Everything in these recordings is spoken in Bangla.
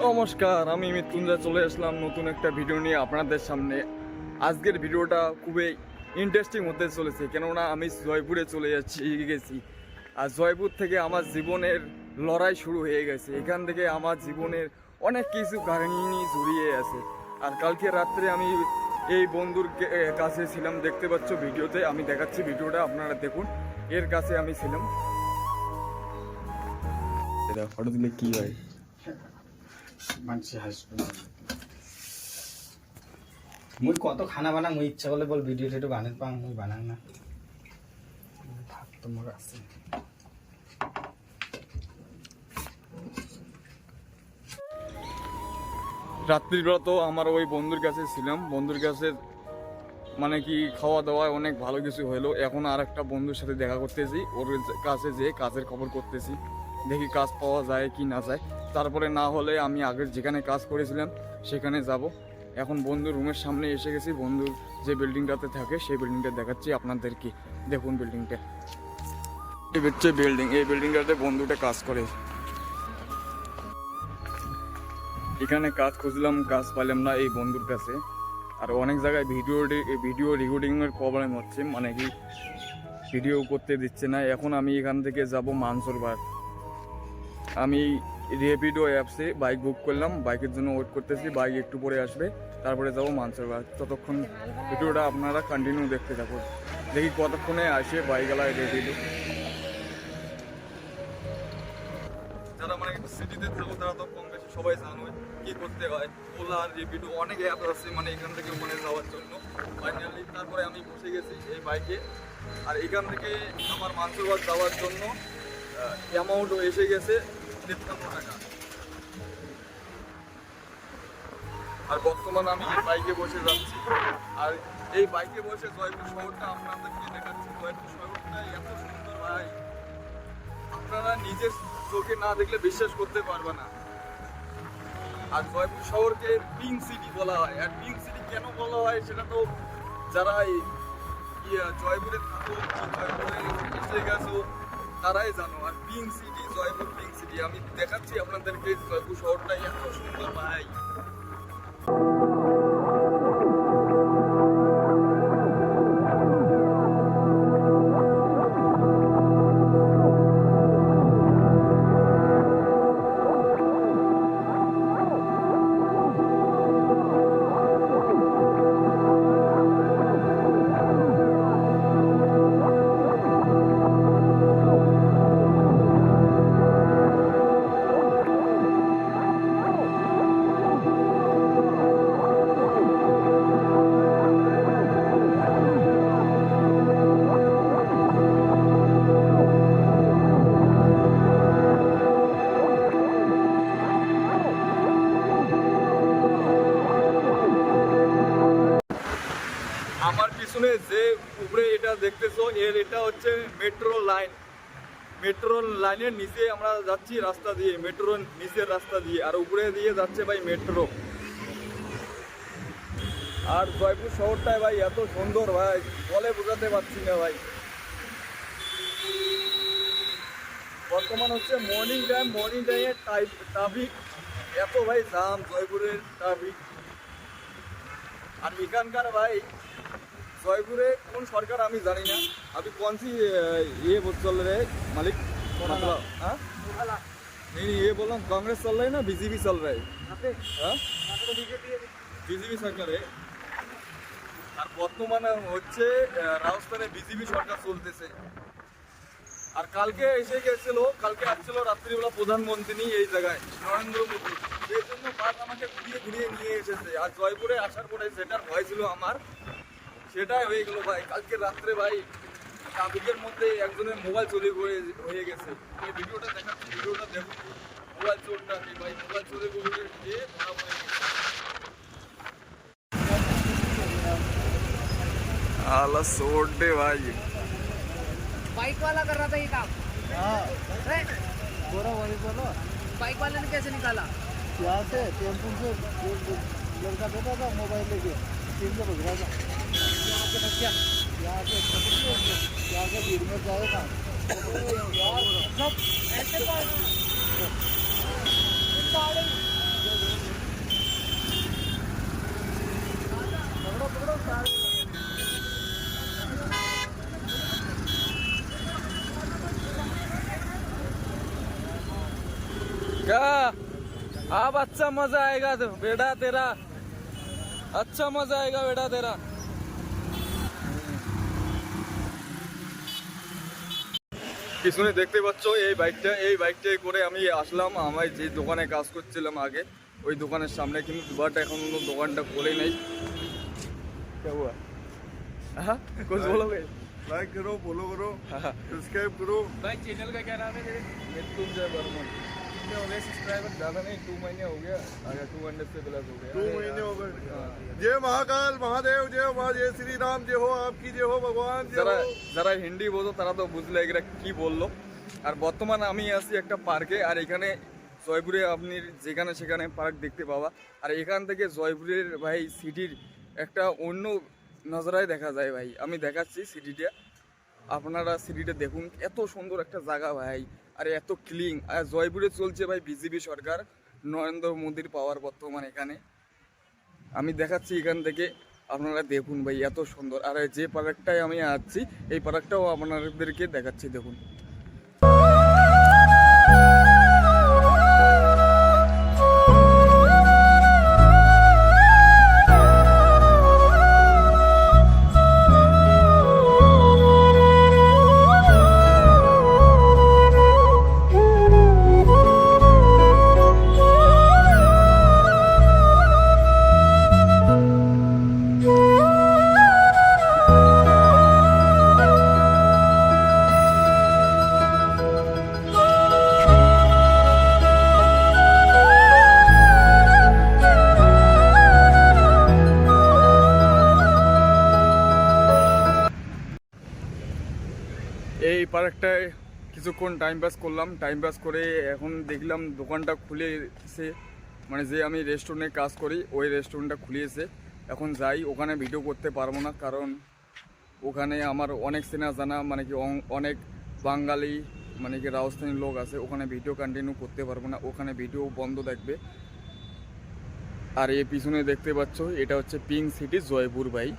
নমস্কার, আমি মৃত্যুঞ্জয় চলে আসলাম নতুন একটা ভিডিও নিয়ে আপনাদের সামনে। আজকের ভিডিওটা খুবই ইন্টারেস্টিং হতে চলেছে, কেননা আমি জয়পুরে চলে গেছি। আর জয়পুর থেকে আমার জীবনের লড়াই শুরু হয়ে গেছে। এখান থেকে আমার জীবনের অনেক কিছু কাহিনী জড়িয়ে আছে। আর কালকে রাত্রে আমি এই বন্ধুর কাছে ছিলাম, দেখতে পাচ্ছ ভিডিওতে, আমি দেখাচ্ছি ভিডিওটা, আপনারা দেখুন। এর কাছে আমি ছিলাম, এটা ফটো দিলে কি হয় মুই কত খানা বানা মুই ইচ্ছা করলে বল ভিডিও টিডিও বানাতে পাং মুই বানাং না ভাত তো মোর আছে। রাত্রিবেলা তো আমার ওই বন্ধুর কাছে ছিলাম, বন্ধুর কাছে মানে কি খাওয়া দাওয়া অনেক ভালো কিছু হলো। এখন আর একটা বন্ধুর সাথে দেখা করতেছি, ওর কাছে যে কাজের খবর করতেছি, দেখি কাজ পাওয়া যায় কি না যায়। তারপরে না হলে আমি আগের যেখানে কাজ করেছিলাম সেখানে যাব। এখন বন্ধুর রুমের সামনে এসে গেছি, বন্ধুর যে বিল্ডিংটাতে থাকে সেই বিল্ডিংটা দেখাচ্ছি আপনাদেরকে। দেখুন বিল্ডিংটা, এই হচ্ছে বিল্ডিং, এই বিল্ডিংটাতে বন্ধুটা কাজ করে। এখানে কাজ খুঁজলাম, কাজ পাইলাম না এই বন্ধুর কাছে। আর অনেক জায়গায় ভিডিও রেকর্ডিংয়ের প্রবলেম হচ্ছে, মানে কি ভিডিও করতে দিচ্ছে না। এখন আমি এখান থেকে যাব মানসরবার। আমি রেপিডো অ্যাপসে বাইক বুক করলাম, বাইকের জন্য ওয়েট করতেছি, বাইক একটু পরে আসবে, তারপরে যাব মানসরবার। ততক্ষণ ভিডিওটা আপনারা কন্টিনিউ দেখতে থাকুন, দেখি কতক্ষণে আসে বাইকওয়ালা রেপিডো। যারা মানে সিটিতে থাকো তারা তো কম বেশি সবাই জানো কি করতে হয়। ওলা আর রেপিডো অনেক অ্যাপ আছে মানে এখান থেকে ওখানে যাওয়ার জন্য। ফাইনালি তারপরে আমি বসে গেছি এই বাইকে। আর এখান থেকে আমার মানসরবার যাওয়ার জন্য অ্যামাউন্টও এসে গেছে 53 টাকা। আর বর্তমানে আমি এই বাইকে বসে যাচ্ছি। আর এই বাইকে বসে জয়পুর শহরটা আপনাদেরকে দেখাচ্ছি। জয়পুর শহরটা এত সুন্দর ভাই, আপনারা নিজের চোখে না দেখলে বিশ্বাস করতে পারবে না। আর জয়পুর শহরকে পিঙ্ক সিটি বলা হয়। আর পিঙ্ক সিটি কেন বলা হয় সেটা তো যারা জয়পুরে থাকো, জয়পুরে এসে গেছো তারাই জানো। আর pink city, Jaipur pink city, আমি দেখাচ্ছি আপনাদেরকে জয়পুর শহরটা এত সুন্দর ভাই। আমার পিছনে যে উপরে এটা দেখতেছো, এটা হচ্ছে মেট্রো লাইন। মেট্রো লাইনের নিচে আমরা যাচ্ছি রাস্তা দিয়ে, মেট্রোর নিচের রাস্তা দিয়ে, আর উপরে দিয়ে যাচ্ছে ভাই মেট্রো। আর জয়পুর শহরটায় ভাই এত সুন্দর ভাই, বলে বোঝাতে পারছি না ভাই। বর্তমান হচ্ছে মর্নিং টাইমে ট্রাফিক এত ভাই জাম, জয়পুরের ট্রাফিক। আর এখানকার ভাই জয়পুরে কোন সরকার আমি জানি না, अभी कौन सी ये चल रहा है मालिक, मतलब हाँ नहीं ये बोल रहा हूँ, कांग्रेस चल रहा है ना बीजेपी चल रहा है? बीजेपी सरकार है। আর বর্তমানে হচ্ছে রাজস্থানে বিজেপি সরকার চলতেছে। আর কালকে এসে গেছিল, কালকে আসছিল রাত্রিবেলা প্রধানমন্ত্রী এই জায়গায়, নরেন্দ্র মোদী। সেই জন্য বাস আমাকে ঘুরিয়ে ঘুরিয়ে নিয়ে এসেছে। আর জয়পুরে আসার পরে যেটা হয়েছিল আমার, সেটাই হয়ে গেল ভাই। কালকে রাত্রে ভাই ট্রাফিকের মধ্যে একজনের মোবাইল চুরি হয়ে গেছে। এই ভিডিওটা দেখাচ্ছি, ভিডিওটা দেখুন। মোবাইল চোরটা কি ভাই, মোবাইল চুরি করে দিয়ে ধরা পড়ে গেছে। आला सोड दे भाई, बाइक वाला कर रहा था ये काम। हाँ बोलो वही बोलो। बाइक वाले ने कैसे निकाला? यहाँ से टेम्पो से लड़का बैठा था मोबाइल लेके, तीन से भगवा था यहाँ से भीड़ में जाएगा सब ऐसे क्या अब अच्छा मजा आएगा तो बेटा तेरा, अच्छा मजा आएगा बेटा तेरा। পিছনে দেখতে পাচ্ছ এই বাইকটাই করে আমি আসলাম আমার যে দোকানে কাজ করছিলাম আগে ওই দোকানের সামনে, কিন্তু দুবারটা এখন দোকানটা খোলে নেই। हाँ कुछ बोलोगे? लाइक करो, फॉलो करो, सब्सक्राइब करो। भाई चैनल का क्या नाम है तेरे? मृत्युंजय वर्मन। कितने हो गए सब्सक्राइबर? ज़्यादा नहीं, 2 महीने हो गया, अगर 200 से प्लस हो गया। 2 महीने हो गए। जय महाकाल महादेव, जय माँ, जय श्री राम, जय हो आपकी, जय हो भगवान, जय যারা हो। যারা হিন্দি বোঝো তারা তো বুঝলে এগুলা কি বললো। আর বর্তমানে আমি আছি একটা পার্কে, আর এখানে জয়পুরে আপনি যেখানে সেখানে পার্ক দেখতে পাওয়া, আর এখান থেকে জয়পুরের ভাই সিটির একটা অন্য নজরায় দেখা যায় ভাই। আমি দেখাচ্ছি সিটিটা, আপনারা সিটিটা দেখুন, এত সুন্দর একটা জায়গা ভাই, আর এত ক্লিন। আর জয়পুরে চলছে ভাই বিজেপি সরকার, নরেন্দ্র মোদীর পাওয়ার বর্তমান এখানে। আমি দেখাচ্ছি এখান থেকে, আপনারা দেখুন ভাই এত সুন্দর। আর যে পার্কটায় আমি আছি এই পার্কটাও আপনাদেরকে দেখাচ্ছি, দেখুন। এই পার্কটায় কিছুক্ষণ টাইম পাস করলাম, টাইম পাস করে এখন দেখলাম দোকানটা খুলেছে, মানে যে আমি রেস্টুরেন্টে কাজ করি ওই রেস্টুরেন্টটা খুলিয়েছে। এখন যাই, ওখানে ভিডিও করতে পারবো না, কারণ ওখানে আমার অনেক চেনা জানা মানে কি অনেক বাঙালি মানে কি রাজস্থানী লোক আছে, ওখানে ভিডিও কন্টিনিউ করতে পারবো না, ওখানে ভিডিও বন্ধ থাকবে। আর এই পিছনে দেখতে পাচ্ছ এটা হচ্ছে পিঙ্ক সিটি জয়পুর ভাই।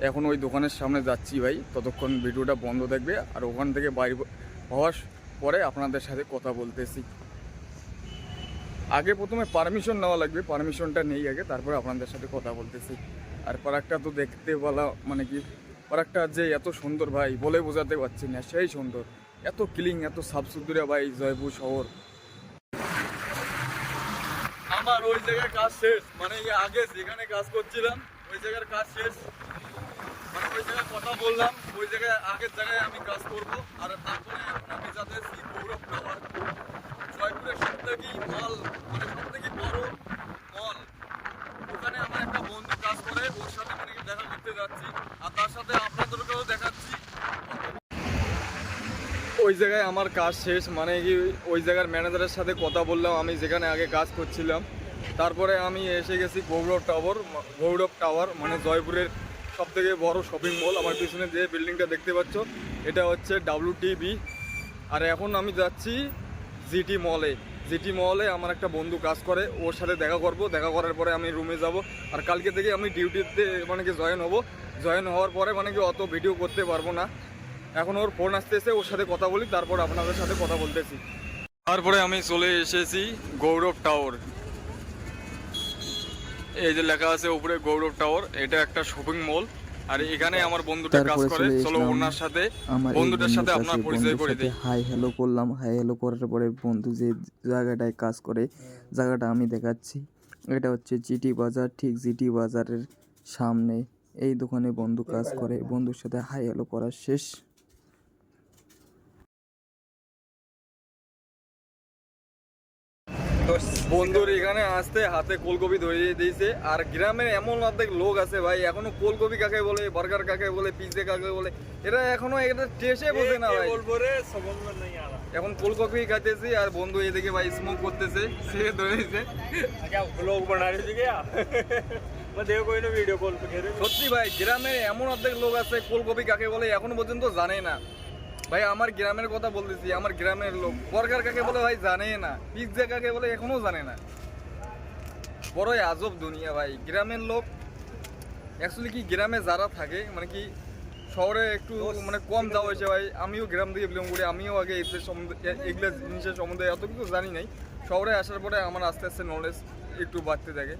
এখন ওই দোকানের সামনে যাচ্ছি ভাই, ততক্ষণ ভিডিওটা বন্ধ থাকবে। আর ওখান থেকে বাইরে হওয়ার পরে আপনাদের সাথে কথা বলতেছি। আগে প্রথমে পারমিশন নেওয়া লাগবে, পারমিশনটা নেই আগে, তারপরে আপনাদের সাথে কথা বলতেছি। আর পার্কটা তো দেখতে বলা মানে কি, পার্কটা যে এত সুন্দর ভাই বলে বোঝাতে পারছি না, সেই সুন্দর, এত ক্লিন, এত সাফসুতরা ভাই জয়পুর শহর। আমার ওই জায়গায় কাজ শেষ, মানে আগে যেখানে কাজ করছিলাম ওই জায়গার কাজ শেষ, মানে ওই জায়গায় কথা বললাম, ওই জায়গায় আগের জায়গায় আমি কাজ করব। আর তারপরে আমি যাচ্ছি গৌরব টাওয়ার, জয়পুরের সবথেকে মল, মানে সবথেকে বড় মল। ওখানে আমার একটা বন্ধু কাজ করে, ওর সাথে মানে দেখা করতে যাচ্ছি, আর তার সাথে আপনাদেরকেও দেখাচ্ছি। ওই জায়গায় আমার কাজ শেষ, মানে কি ওই জায়গার ম্যানেজারের সাথে কথা বললাম আমি যেখানে আগে কাজ করছিলাম। তারপরে আমি এসে গেছি গৌরব টাওয়ার মানে জয়পুরের সবথেকে বড় শপিং মল। আমার পিছনে যে বিল্ডিংটা দেখতে পাচ্ছ এটা হচ্ছে WTB। আর এখন আমি যাচ্ছি জিটি মলে, আমার একটা বন্ধু কাজ করে, ওর সাথে দেখা করব। দেখা করার পরে আমি রুমে যাব। আর কালকে থেকে আমি ডিউটিতে মানে কি জয়েন হওয়ার পরে মানে কি অত ভিডিও করতে পারবো না। এখন ওর ফোন আসতেছে, ওর সাথে কথা বলি, তারপর আপনাদের সাথে কথা বলতেছি। তারপরে আমি চলে এসেছি গৌরব টাওয়ার। এই যে লেখা আছে উপরে গৌরব টাওয়ার, এটা একটা শপিং মল। আর এখানে আমার বন্ধুটা কাজ করে, চলো ওনার সাথে বন্ধুটার সাথে আপনার পরিচয় করে দিই। হাই হ্যালো করলাম, হাই হ্যালো করার পরে বন্ধু যে জায়গাটায় কাজ করে জায়গাটা আমি দেখাচ্ছি। এটা হচ্ছে জিটি বাজার, ঠিক জিটি বাজারের সামনে এই দোকানে বন্ধু কাজ করে। বন্ধুর সাথে হাই হ্যালো করা শেষ। বন্ধুর এখানে আসতে হাতে কোলকপি ধরিয়ে দিয়েছে। আর গ্রামের এমন অর্ধেক লোক আছে ভাই, এখনো কোলকপি কাকে বলে, বার্গার কাকে বলে, পিৎজা কাকে বলে, এরা এখনো এটা টেস্টে বোঝে না ভাই। এখন কোলকপি খাইতেছি, আর বন্ধু এদিকে ভাই স্মোক করতেছে, সে ধরেছে। সত্যি ভাই গ্রামের এমন অর্ধেক লোক আছে কোলকপি কাকে বলে এখনো পর্যন্ত জানে না ভাই। আমার গ্রামের কথা বলতেছি, আমার গ্রামের লোক বার্গার কাকে বলে ভাই জানে না, পিৎজা কাকে বলে এখনো জানে না। বড়ই আজব দুনিয়া ভাই গ্রামের লোক। অ্যাকচুয়ালি কি গ্রামে যারা থাকে মানে কি শহরে একটু মানে কম যাওয়া হয়েছে ভাই। আমিও গ্রাম থেকে বিলং করি, আমিও আগে এদের সম্বন্ধে এগুলো জিনিসের সম্বন্ধে এত কিছু জানি নাই। শহরে আসার পরে আমার আস্তে আস্তে নলেজ একটু বাড়তে থাকে।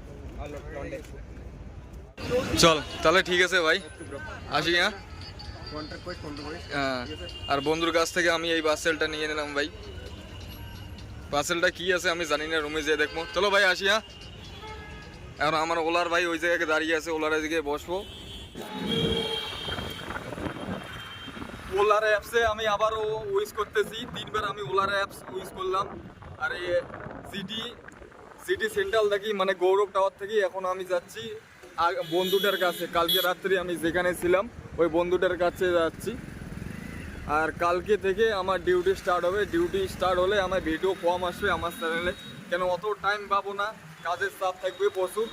চল তাহলে ঠিক আছে ভাই, আসি। হ্যাঁ হ্যাঁ, আর বন্ধুর কাছ থেকে আমি এই পার্সেলটা নিয়ে নিলাম ভাই। পার্সেলটা কি আছে আমি জানি না, রুমে যেয়ে দেখবো। চলো ভাই আসি। হ্যাঁ, এখন আমার ওলার ভাই ওই জায়গায় দাঁড়িয়ে আছে, ওলার দিকে বসবো। ওলার অ্যাপসে আমি আবারও ইউজ করতেছি, 3বার আমি ওলার অ্যাপস ইউজ করলাম। আর এই সিটি সেন্ট্রাল থেকে মানে গৌরব টাওয়ার থেকে এখন আমি যাচ্ছি বন্ধুটার কাছে। কালকে রাত্রে আমি যেখানে ছিলাম ওই বন্ধুটার কাছে যাচ্ছি। আর কালকে থেকে আমার ডিউটি স্টার্ট হবে। ডিউটি স্টার্ট হলে আমার ভিডিও কম আসবে আমার চ্যানেলে, কেন অত টাইম পাবো না, কাজের চাপ থাকবে প্রচুর।